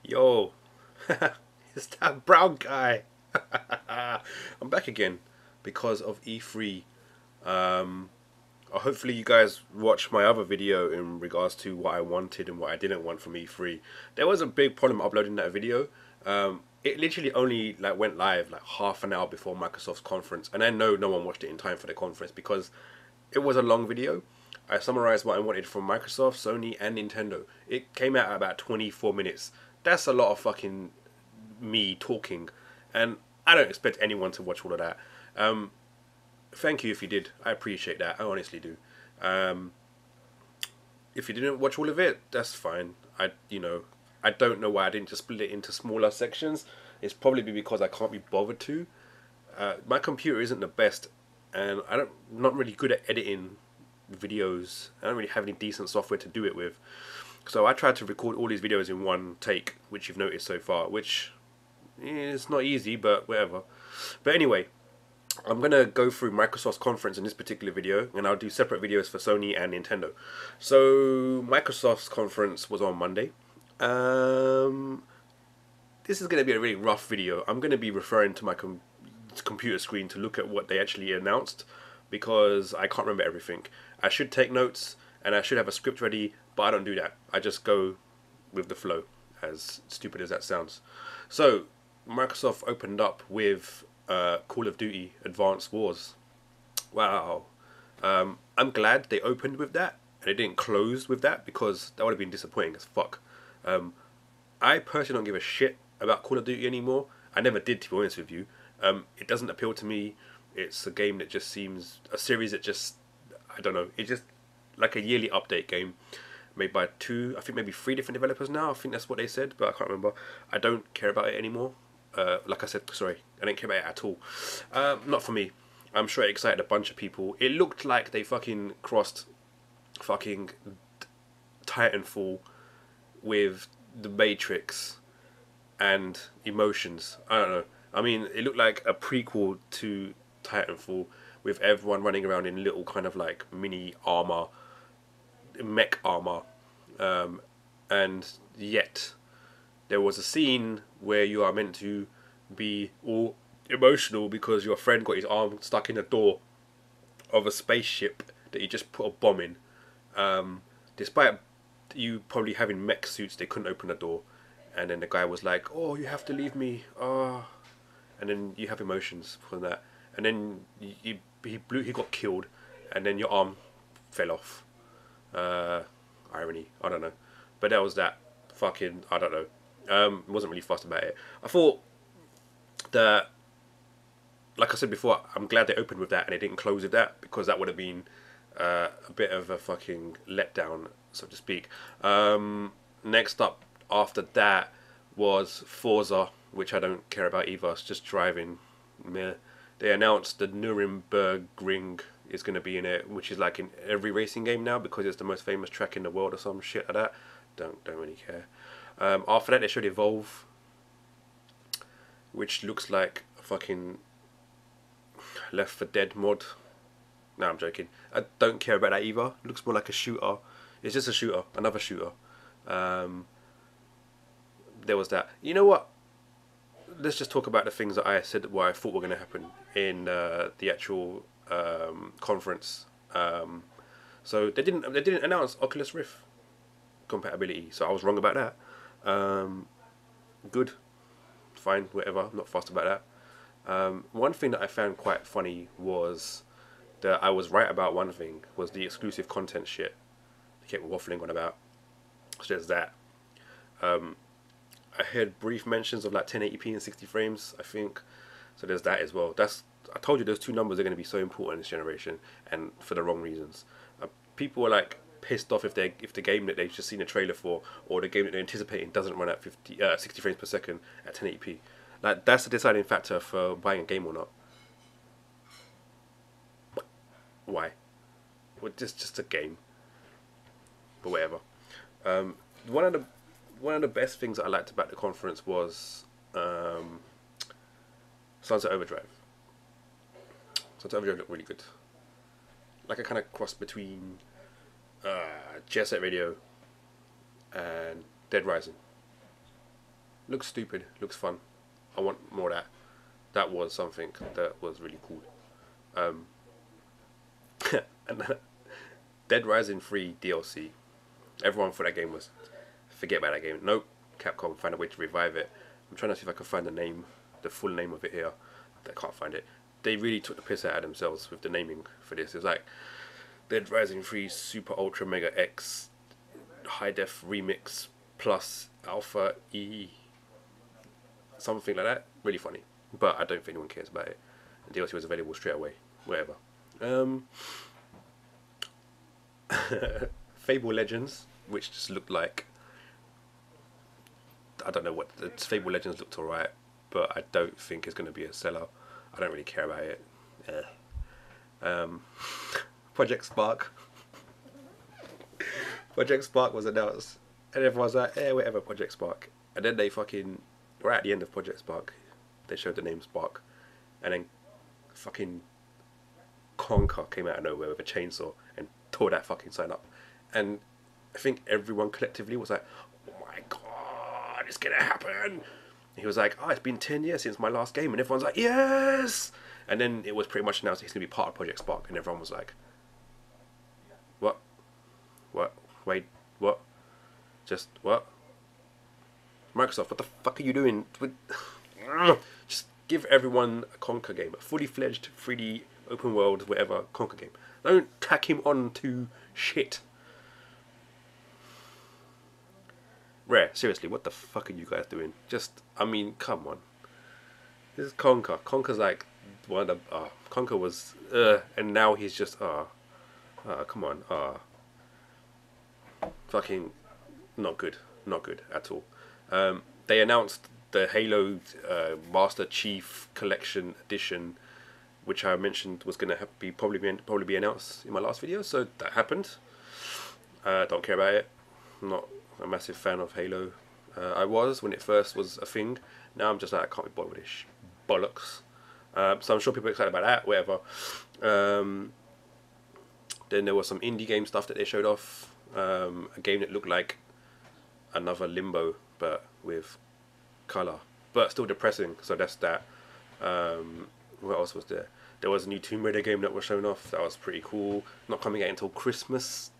Yo, it's that brown guy. I'm back again because of E3. Um, Hopefully you guys watched my other video in regards to what I wanted and what I didn't want from E3. There was a big problem uploading that video. It literally only went live like half an hour before Microsoft's conference, and I know no one watched it in time for the conference because it was a long video. I summarized what I wanted from Microsoft, Sony, and Nintendo. It came out at about 24 minutes. That's a lot of fucking me talking, and I don't expect anyone to watch all of that. Um, Thank you if you did. I appreciate that. I honestly do. Um, if you didn't watch all of it, that's fine. I don't know why I didn't just split it into smaller sections. It's probably because I can't be bothered to. My computer isn't the best, and not really good at editing videos. I don't really have any decent software to do it with. So I tried to record all these videos in one take, which you've noticed so far, which is not easy, but whatever. But anyway, I'm going to go through Microsoft's conference in this particular video, and I'll do separate videos for Sony and Nintendo. So Microsoft's conference was on Monday. This is going to be a really rough video. I'm going to be referring to my computer screen to look at what they actually announced, because I can't remember everything. I should take notes and I should have a script ready, but I don't do that. I just go with the flow, as stupid as that sounds. So Microsoft opened up with Call of Duty Advanced Wars. Wow. I'm glad they opened with that and they didn't close with that, because that would have been disappointing as fuck. I personally don't give a shit about Call of Duty anymore. I never did, to be honest with you. It doesn't appeal to me. It's a game that just seems a series that just, I don't know. It's just like a yearly update game made by I think maybe three different developers now. I think that's what they said, but I can't remember. I don't care about it anymore. Like I said, sorry, I didn't care about it at all. Not for me. I'm sure it excited a bunch of people. It looked like they fucking crossed fucking Titanfall with the Matrix and Emotions. I don't know. I mean, it looked like a prequel to Titanfall with everyone running around in little kind of like mini armor, mech armor, and yet there was a scene where you are meant to be all emotional because your friend got his arm stuck in a door of a spaceship that he just put a bomb in. Despite you probably having mech suits, they couldn't open the door. And then the guy was like, "Oh, you have to leave me." Oh. And then you have emotions from that. And then he got killed, and then your arm fell off. Irony, I don't know. But that was that. Fucking, I don't know. Wasn't really fussed about it. I thought that, like I said before, I'm glad they opened with that and they didn't close with that, because that would have been a bit of a fucking letdown, so to speak. Next up after that was Forza, which I don't care about either. It's just driving. Meh. They announced the Nuremberg Ring is going to be in it, which is like in every racing game now because it's the most famous track in the world or some shit like that. Don't really care. After that, they showed Evolve, which looks like a fucking Left 4 Dead mod. No, I'm joking. I don't care about that either. It looks more like a shooter. It's just a shooter, another shooter. There was that. You know what? Let's just talk about the things that I said what I thought were going to happen in the actual conference. So they didn't announce Oculus Rift compatibility, so I was wrong about that. Good, fine, whatever. I'm not fussed about that. One thing that I found quite funny was that I was right about one thing, was the exclusive content shit they kept waffling on about. So there's that. I heard brief mentions of like 1080p and 60 frames, I think. So there's that as well. I told you those two numbers are going to be so important in this generation, and for the wrong reasons. People are like pissed off if the game that they've just seen a trailer for, or the game that they're anticipating, doesn't run at 60 frames per second at 1080p. Like, that's the deciding factor for buying a game or not. Why? Well, just a game. But whatever. One of the best things that I liked about the conference was Sunset Overdrive. Sunset Overdrive looked really good. Like a kind of cross between Jet Set Radio and Dead Rising. Looks stupid, looks fun. I want more of that. That was something that was really cool. Um, and Dead Rising 3 DLC. Everyone thought that game was, forget about that game. Nope, Capcom found a way to revive it. I'm trying to see if I can find the name, the full name of it here. I can't find it. They really took the piss out of themselves with the naming for this. It's like Dead Rising 3 Super Ultra Mega X High Def Remix Plus Alpha E, something like that. Really funny, but I don't think anyone cares about it. The DLC was available straight away. Whatever. Fable Legends, which just looked like, I don't know what, the Fable Legends looked alright, but I don't think it's going to be a seller. I don't really care about it. Project Spark. Project Spark was announced, and everyone was like, whatever, Project Spark. And then they fucking, right at the end of Project Spark, they showed the name Spark, and then fucking Conker came out of nowhere with a chainsaw and tore that fucking sign up. And I think everyone collectively was like, oh my god, it's gonna happen. He was like, oh, it's been 10 years since my last game, and everyone's like, yes. And then it was pretty much announced he's gonna be part of Project Spark, and everyone was like, what? Wait, what? Just what? Microsoft, what the fuck are you doing? Just give everyone a Conker game, a fully fledged 3D open world, whatever Conker game. Don't tack him on to shit. Rare, seriously, what the fuck are you guys doing? Just, I mean, come on. This is Conker. Conker's like one of the, Conker was, and now he's just, come on, fucking not good at all. They announced the Halo Master Chief Collection Edition, which I mentioned was going to probably be announced in my last video. So that happened. Don't care about it. I'm not a massive fan of Halo. I was when it first was a thing. Now I'm just like, I can't be bothered with this bollocks. So I'm sure people are excited about that. Whatever. Then there was some indie game stuff that they showed off. A game that looked like another Limbo, but with colour, but still depressing. So that's that. What else was there? There was a new Tomb Raider game that was shown off. That was pretty cool. Not coming out until Christmas,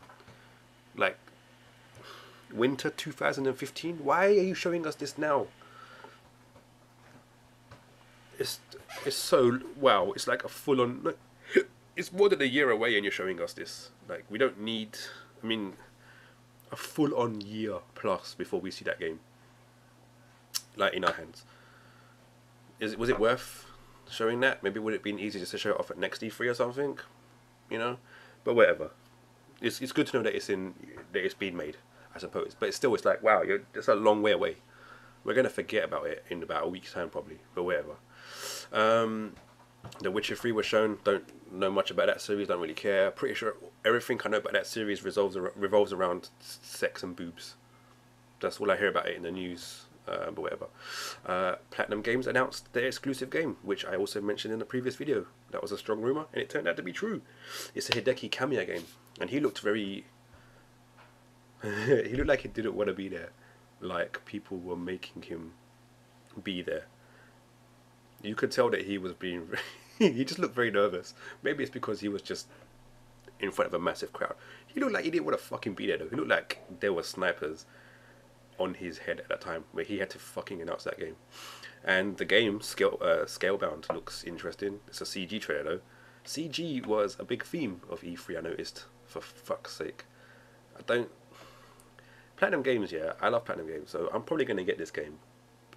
like winter 2015. Why are you showing us this now? It's so, wow. It's like a full on. Like, it's more than a year away, and you're showing us this. Like, we don't need. I mean, a full on year plus before we see that game, like, in our hands. Was it worth showing that? Maybe would it have been easier just to show it off at next E3 or something, you know? But whatever. It's good to know that it's been made, I suppose. But it's like, wow, it's a long way away. We're gonna forget about it in about a week's time probably. But whatever. The Witcher 3 was shown. Don't know much about that series. Don't really care. Pretty sure everything I know about that series revolves around sex and boobs. That's all I hear about it in the news. But whatever. Platinum Games announced their exclusive game, which I also mentioned in the previous video. That was a strong rumor, and it turned out to be true. It's a Hideki Kamiya game, and he looked very. He looked like he didn't want to be there, like people were making him be there. You could tell that he was being. He just looked very nervous. Maybe it's because he was just in front of a massive crowd. He looked like he didn't want to fucking be there though. He looked like there were snipers on his head at that time where he had to fucking announce that game. And the game Scalebound looks interesting. It's a CG trailer though. CG was a big theme of E3, I noticed, for fuck's sake. Platinum Games, yeah, I love Platinum Games, so I'm probably going to get this game.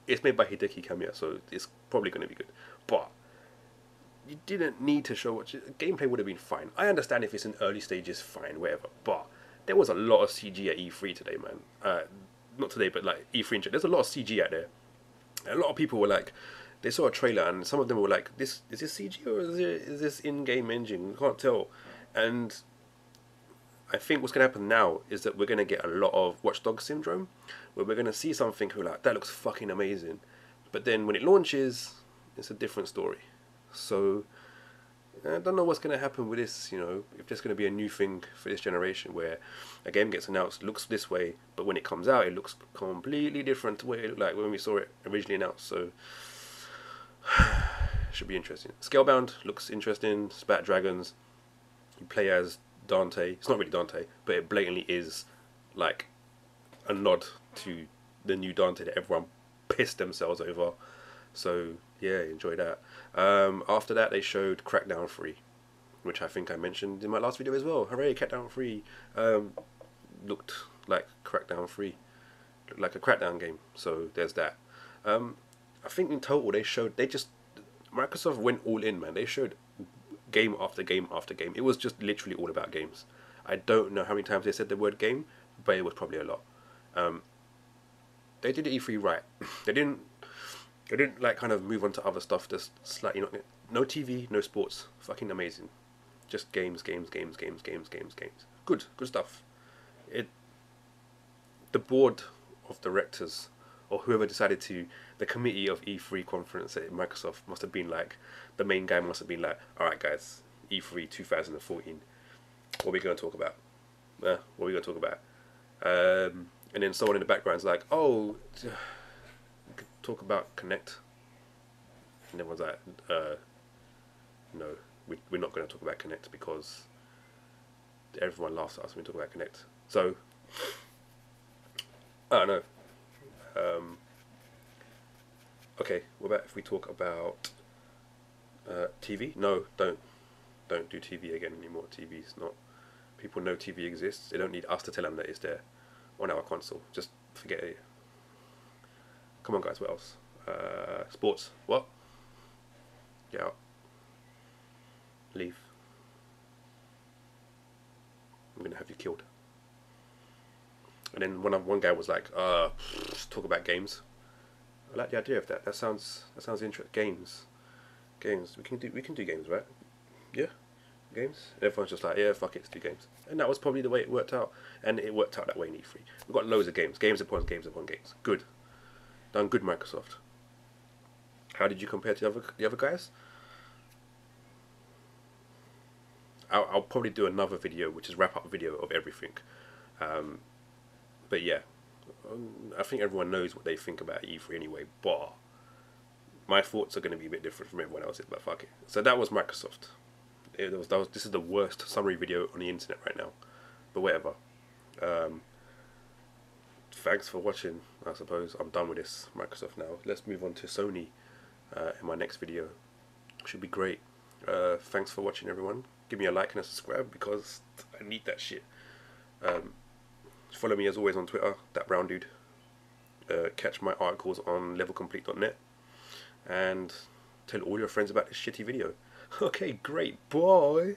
It's made by Hideki Kamiya, so it's probably going to be good. But you didn't need to show what gameplay would have been fine. I understand if it's in early stages, fine, whatever. But there was a lot of CG at E3 today, man. Not today, but like E3 in general. There's a lot of CG out there. And a lot of people were like, they saw a trailer and some of them were like, is this CG or is this in-game engine? We can't tell. And I think what's going to happen now is that we're going to get a lot of Watch Dogs syndrome, where we're going to see something who like, that looks fucking amazing. But then when it launches, it's a different story. So I don't know what's going to happen with this, you know, if there's going to be a new thing for this generation where a game gets announced, looks this way, but when it comes out, it looks completely different to what it looked like when we saw it originally announced. So, should be interesting. Scalebound looks interesting. Spat Dragons. You play as Dante. It's not really Dante, but it blatantly is like a nod to the new Dante that everyone pissed themselves over. So yeah, enjoy that. After that, they showed Crackdown 3, which I think I mentioned in my last video as well. Hooray, Crackdown 3 looked like Crackdown 3, looked like a Crackdown game. So there's that. I think in total Microsoft went all in, man. They showed game after game after game. It was just literally all about games. I don't know how many times they said the word game, but it was probably a lot. They did the E3 right. They didn't like kind of move on to other stuff. Just slightly not. No TV, no sports. Fucking amazing. Just games, games, games, games, games, games, games. Good stuff. The board of directors, or whoever decided the committee of E3 conference at Microsoft must have been like, the main guy must have been like, alright guys, E3 2014, what are we going to talk about? What are we going to talk about? And then someone in the background's like, oh, we could talk about Connect. And everyone's like, no, we're not going to talk about Connect because everyone laughs at us when we talk about Connect. So, I don't know. Okay, what about if we talk about TV? No, don't do TV again anymore. TV's not. People know TV exists. They don't need us to tell them that it's there on our console. Just forget it. Come on, guys. What else? Sports. What? Get out. Leave. I'm gonna have you killed. And then one guy was like, talk about games. I like the idea of that. That sounds interesting. Games. We can do games, right? Yeah. Games. And everyone's just like, yeah, fuck it, let's do games. And that was probably the way it worked out. And it worked out that way in E3. We've got loads of games. Games upon games upon games. Good. Done good, Microsoft. How did you compare to the other guys? I'll probably do another video, which is wrap up video of everything. But yeah, I think everyone knows what they think about E3 anyway, but my thoughts are going to be a bit different from everyone else's, but fuck it. So that was Microsoft. This is the worst summary video on the internet right now, but whatever. Thanks for watching, I suppose. I'm done with this Microsoft now. Let's move on to Sony in my next video. Should be great. Thanks for watching, everyone. Give me a like and a subscribe because I need that shit. Follow me as always on Twitter, that brown dude. Catch my articles on levelcomplete.net and tell all your friends about this shitty video. Okay, great. Bye.